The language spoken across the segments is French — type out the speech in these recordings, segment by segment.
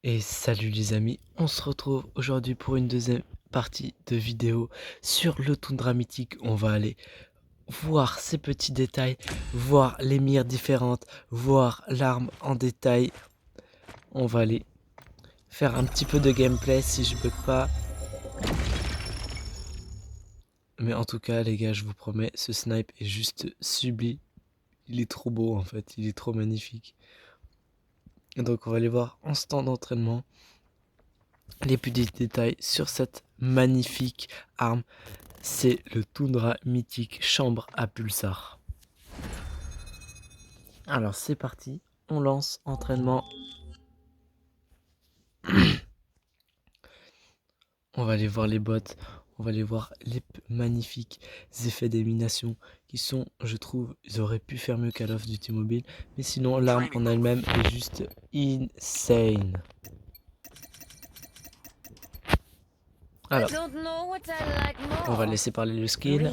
Et salut les amis, on se retrouve aujourd'hui pour une deuxième partie de vidéo sur le Toundra mythique. On va aller voir ces petits détails, voir les mires différentes, voir l'arme en détail. On va aller faire un petit peu de gameplay si je bug pas. Mais en tout cas les gars, je vous promets, ce snipe est juste sublime. Il est trop beau en fait, il est trop magnifique. Et donc on va aller voir en ce temps d'entraînement les petits détails sur cette magnifique arme. C'est le Toundra mythique chambre à pulsar. Alors c'est parti, on lance entraînement. On va aller voir les bots, on va aller voir les magnifiques effets d'élimination qui sont, je trouve, ils auraient pu faire mieux Call of Duty Mobile. Mais sinon l'arme en elle-même est juste insane. Alors, on va laisser parler le skin.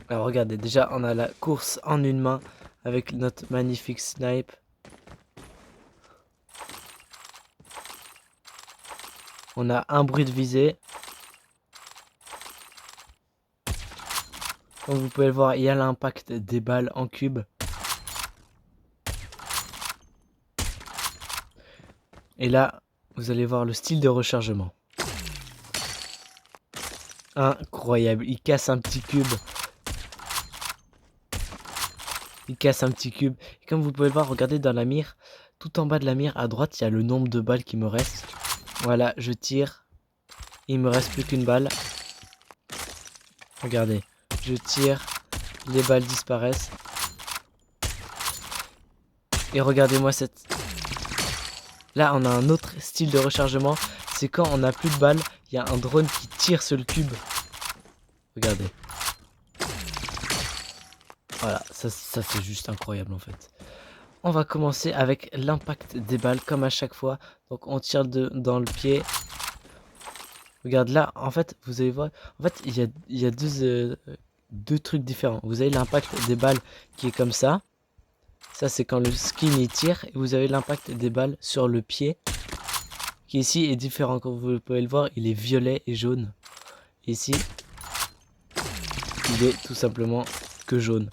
Alors regardez, déjà on a la course en une main avec notre magnifique snipe. On a un bruit de visée. Comme vous pouvez le voir, il y a l'impact des balles en cube. Et là, vous allez voir le style de rechargement. Incroyable, il casse un petit cube. Il casse un petit cube. Et comme vous pouvez le voir, regardez dans la mire. Tout en bas de la mire, à droite, il y a le nombre de balles qui me reste. Voilà, je tire. Il me reste plus qu'une balle. Regardez, je tire. Les balles disparaissent. Et regardez-moi cette... Là, on a un autre style de rechargement. C'est quand on n'a plus de balles, il y a un drone qui tire sur le cube. Regardez. Voilà, ça c'est juste incroyable en fait. On va commencer avec l'impact des balles comme à chaque fois. Donc on tire dans le pied. Regarde là, en fait, vous allez voir. En fait, il y a deux trucs différents. Vous avez l'impact des balles qui est comme ça. Ça c'est quand le skin il tire. Et vous avez l'impact des balles sur le pied. Qui ici est différent. Comme vous pouvez le voir, il est violet et jaune. Ici, il est tout simplement que jaune.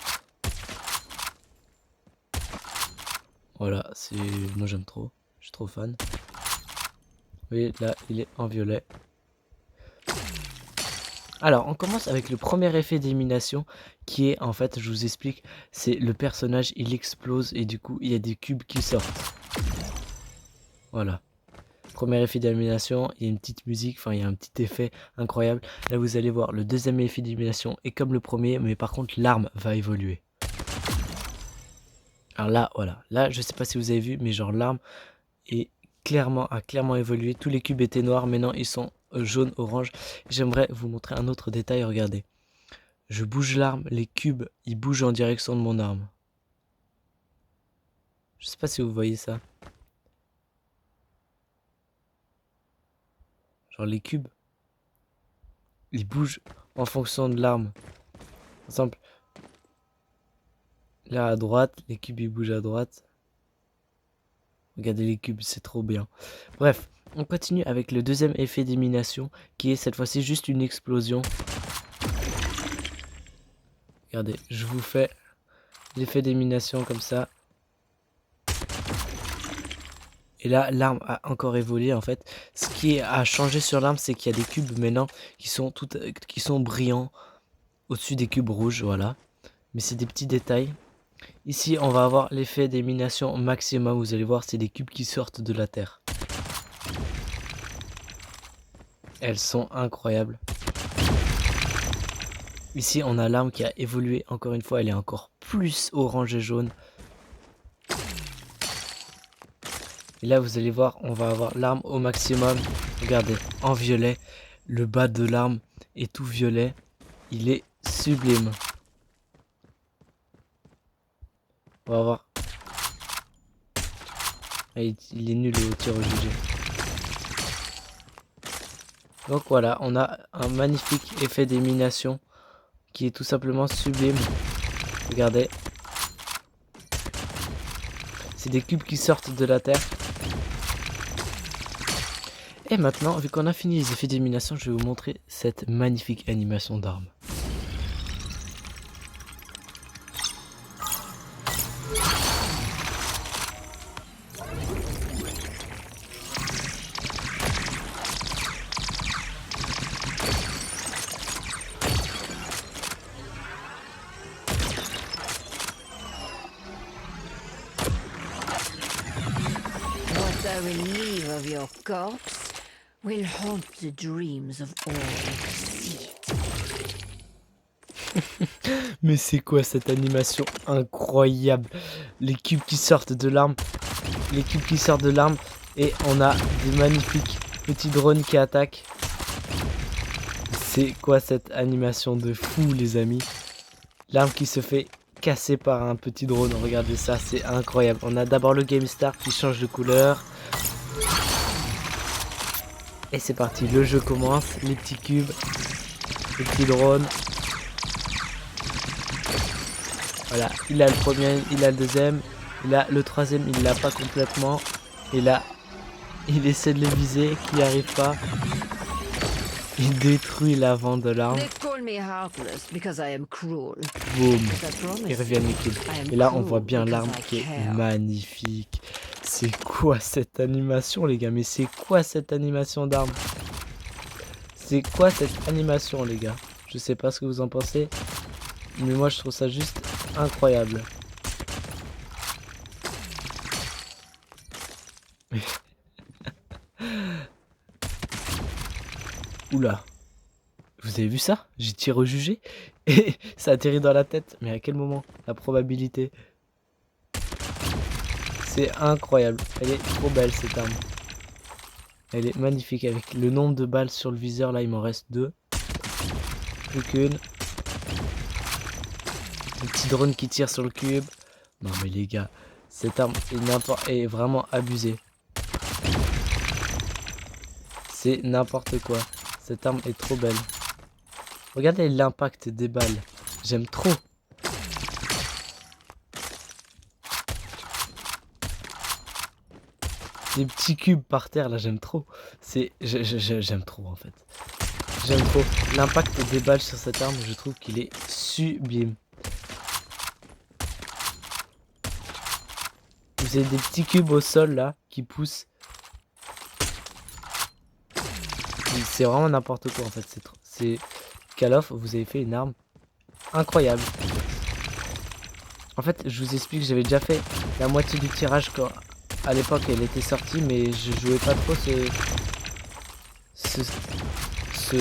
Voilà, c'est moi j'aime trop. Je suis trop fan. Vous voyez, là, il est en violet. Alors, on commence avec le premier effet d'élimination qui est, en fait, je vous explique, c'est le personnage, il explose et du coup, il y a des cubes qui sortent. Voilà. Premier effet d'élimination, il y a une petite musique, enfin, il y a un petit effet incroyable. Là, vous allez voir, le deuxième effet d'élimination est comme le premier, mais par contre, l'arme va évoluer. Alors là, voilà. Là, je sais pas si vous avez vu, mais genre, l'arme a clairement évolué. Tous les cubes étaient noirs, maintenant, ils sont jaune, orange. J'aimerais vous montrer un autre détail, regardez. Je bouge l'arme, les cubes, ils bougent en direction de mon arme. Je sais pas si vous voyez ça. Genre les cubes, ils bougent en fonction de l'arme. Par exemple, là à droite, les cubes ils bougent à droite. Regardez les cubes, c'est trop bien. Bref, on continue avec le deuxième effet d'élimination qui est cette fois-ci juste une explosion. Regardez, je vous fais l'effet d'élimination comme ça. Et là, l'arme a encore évolué en fait. Ce qui a changé sur l'arme, c'est qu'il y a des cubes maintenant qui sont brillants au-dessus des cubes rouges, voilà. Mais c'est des petits détails. Ici, on va avoir l'effet d'élimination maximum. Vous allez voir, c'est des cubes qui sortent de la terre. Elles sont incroyables. Ici, on a l'arme qui a évolué. Encore une fois, elle est encore plus orange et jaune. Et là, vous allez voir, on va avoir l'arme au maximum. Regardez, en violet. Le bas de l'arme est tout violet. Il est sublime. On va voir. Ah, il est nul au tir au jugé. Donc voilà, on a un magnifique effet d'élimination qui est tout simplement sublime. Regardez. C'est des cubes qui sortent de la terre. Et maintenant, vu qu'on a fini les effets d'élimination, je vais vous montrer cette magnifique animation d'armes. What I relieve of your corpse will haunt the dreams of all deceit. Mais c'est quoi cette animation incroyable? Les cubes qui sortent de l'arme. Les cubes qui sortent de l'arme. Et on a des magnifiques petits drones qui attaquent. C'est quoi cette animation de fou les amis? L'arme qui se fait casser par un petit drone. Regardez ça, c'est incroyable. On a d'abord le Game Star qui change de couleur. Et c'est parti, le jeu commence. Les petits cubes. Les petits drones. Voilà, il a le premier, il a le deuxième. Il a le troisième, il l'a pas complètement. Et là, il essaie de le viser, qui n'y arrive pas. Il détruit l'avant de l'arme. They call me heartless because I am cruel. Boum. But I promise Ils reviennent les cubes. I am Et là, on cruel voit bien because l'arme I qui est care. magnifique. C'est quoi cette animation, les gars? Mais c'est quoi cette animation d'arme? C'est quoi cette animation, les gars? Je sais pas ce que vous en pensez. Mais moi, je trouve ça juste incroyable. Oula. Vous avez vu ça? J'ai tiré jugé et ça atterrit dans la tête. Mais à quel moment? La probabilité. C'est incroyable. Elle est trop belle cette arme. Elle est magnifique avec le nombre de balles sur le viseur. Là, il m'en reste 2. Plus qu'une. Le petit drone qui tire sur le cube. Non mais les gars, cette arme est vraiment abusée. C'est n'importe quoi. Cette arme est trop belle. Regardez l'impact des balles. J'aime trop. Les petits cubes par terre là, j'aime trop. J'aime trop en fait. J'aime trop. L'impact des balles sur cette arme, je trouve qu'il est sublime. Vous avez des petits cubes au sol là qui poussent. C'est vraiment n'importe quoi en fait. C'est Call of, vous avez fait une arme incroyable. En fait, je vous explique, j'avais déjà fait la moitié du tirage quand à l'époque elle était sortie, mais je jouais pas trop ce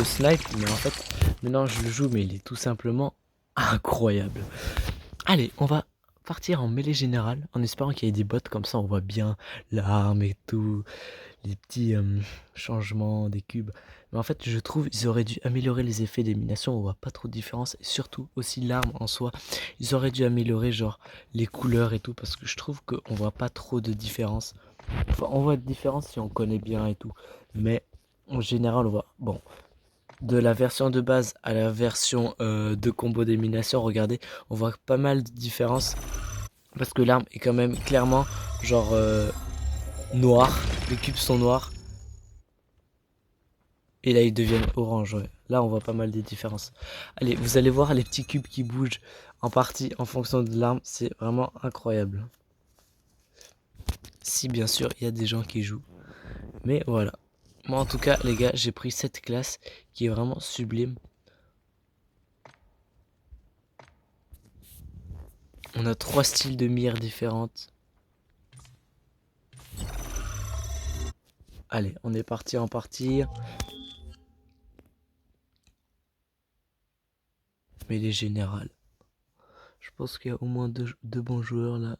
snipe. Mais en fait, maintenant je le joue, mais il est tout simplement incroyable. Allez, on va partir en mêlée générale en espérant qu'il y ait des bots, comme ça on voit bien l'arme et tout, les petits changements des cubes. Mais en fait je trouve ils auraient dû améliorer les effets d'élimination, on voit pas trop de différence, et surtout aussi l'arme en soi, ils auraient dû améliorer genre les couleurs et tout, parce que je trouve qu'on voit pas trop de différence. Enfin on voit de différence si on connaît bien et tout, mais en général on voit, bon, de la version de base à la version de combo d'élimination, regardez, on voit pas mal de différences. Parce que l'arme est quand même clairement genre noire. Les cubes sont noirs. Et là ils deviennent orange, ouais. Là on voit pas mal des différences. Allez, vous allez voir les petits cubes qui bougent en partie en fonction de l'arme. C'est vraiment incroyable. Si bien sûr il y a des gens qui jouent. Mais voilà. Moi en tout cas les gars, j'ai pris cette classe qui est vraiment sublime. On a 3 styles de mire différentes. Allez, on est parti en partie. Mais les générales. Je pense qu'il y a au moins deux bons joueurs là.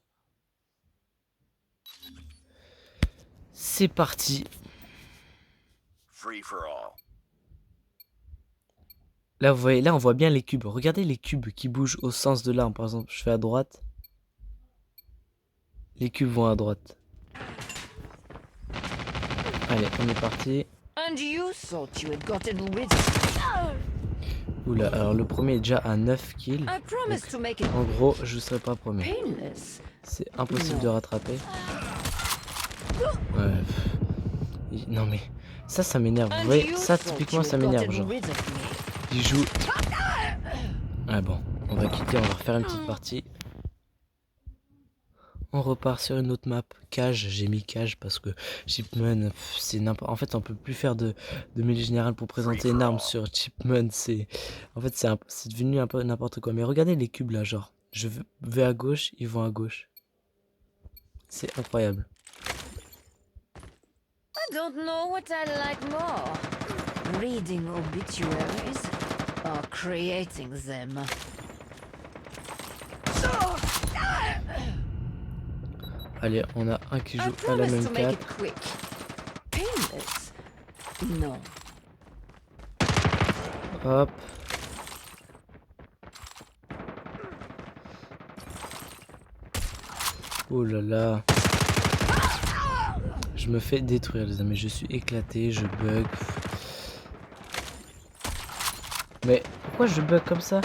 C'est parti. Là, vous voyez, là on voit bien les cubes. Regardez les cubes qui bougent au sens de l'arme. Par exemple, je fais à droite. Les cubes vont à droite. Allez, on est parti. And you thought you had gotten rid of Oula, alors le premier est déjà à 9 kills. I promise Donc, to make it en gros, je serai pas premier. painless. C'est impossible de Non. rattraper. Ouais. Non mais, ça m'énerve. Vous And voyez, you ça thought typiquement you ça had m'énerve. gotten Genre, rid of me. il joue. Ah bon, on va quitter, on va refaire une petite partie. On repart sur une autre map, cage, j'ai mis cage parce que Chipman, c'est n'importe. En fait, on peut plus faire de mêlée générale pour présenter une arme sur Chipman, en fait, c'est devenu un peu n'importe quoi. Mais regardez les cubes là, genre, je vais à gauche, ils vont à gauche. C'est incroyable. I don't know what I like more. Reading obituaries or creating them. Allez, on a un qui I joue à la promise même to make it 4. quick. Painless? No. Hop. Oh là là. Je me fais détruire les amis, je suis éclaté, je bug. Mais pourquoi je bug comme ça?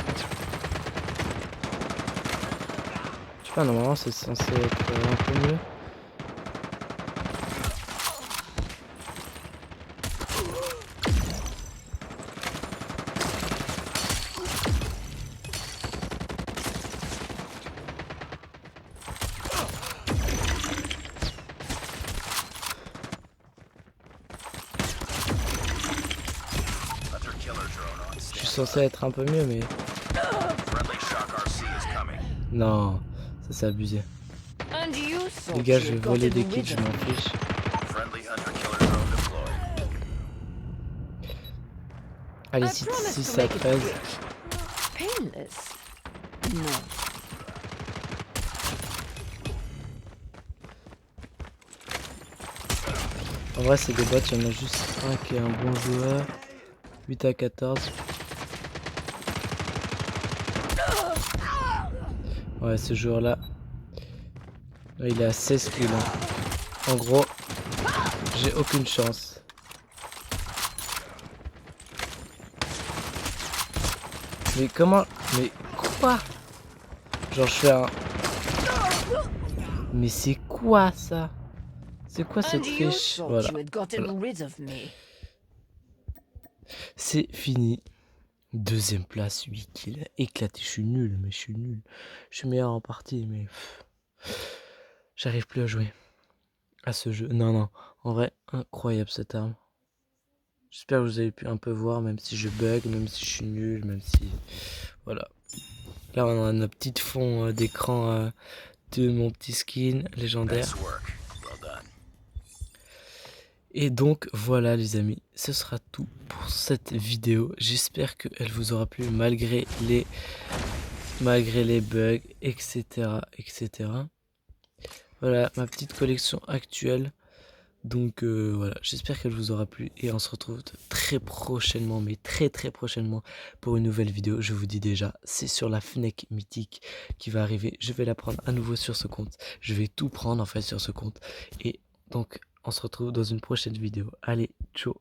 Je sais pas, normalement c'est censé être un peu mieux. Je suis censé être un peu mieux, mais non, ça c'est abusé. And you Les thought gars, you je vais had voler gotten des kills, rid je of m'en me. fiche. Allez, I 6 promise to à make it 13. quick. Painless? No. En vrai, c'est des bots, il y en a juste un qui est un bon joueur. 8 à 14. Ouais, ce joueur-là, il est à 16 kills. Hein. En gros, j'ai aucune chance. Mais comment? Mais quoi? Genre, je fais un... Mais c'est quoi ça? C'est quoi cette And you fiche? thought Voilà. you had gotten rid of me. C'est fini. Deuxième place, 8 kills. Éclaté, je suis nul, mais je suis nul. Je suis meilleur en partie, mais... J'arrive plus à jouer à ce jeu. Non, non. En vrai, incroyable cette arme. J'espère que vous avez pu un peu voir, même si je bug, même si je suis nul, même si... Voilà. Là, on a notre petit fond d'écran de mon petit skin légendaire. Et donc, voilà les amis, ce sera tout pour cette vidéo. J'espère qu'elle vous aura plu malgré les bugs, etc. etc. Voilà, ma petite collection actuelle. Donc voilà, j'espère qu'elle vous aura plu et on se retrouve très prochainement, mais très prochainement pour une nouvelle vidéo. Je vous dis déjà, c'est sur la Fnac mythique qui va arriver. Je vais la prendre à nouveau sur ce compte. Je vais tout prendre en fait sur ce compte. Et donc, on se retrouve dans une prochaine vidéo. Allez, ciao!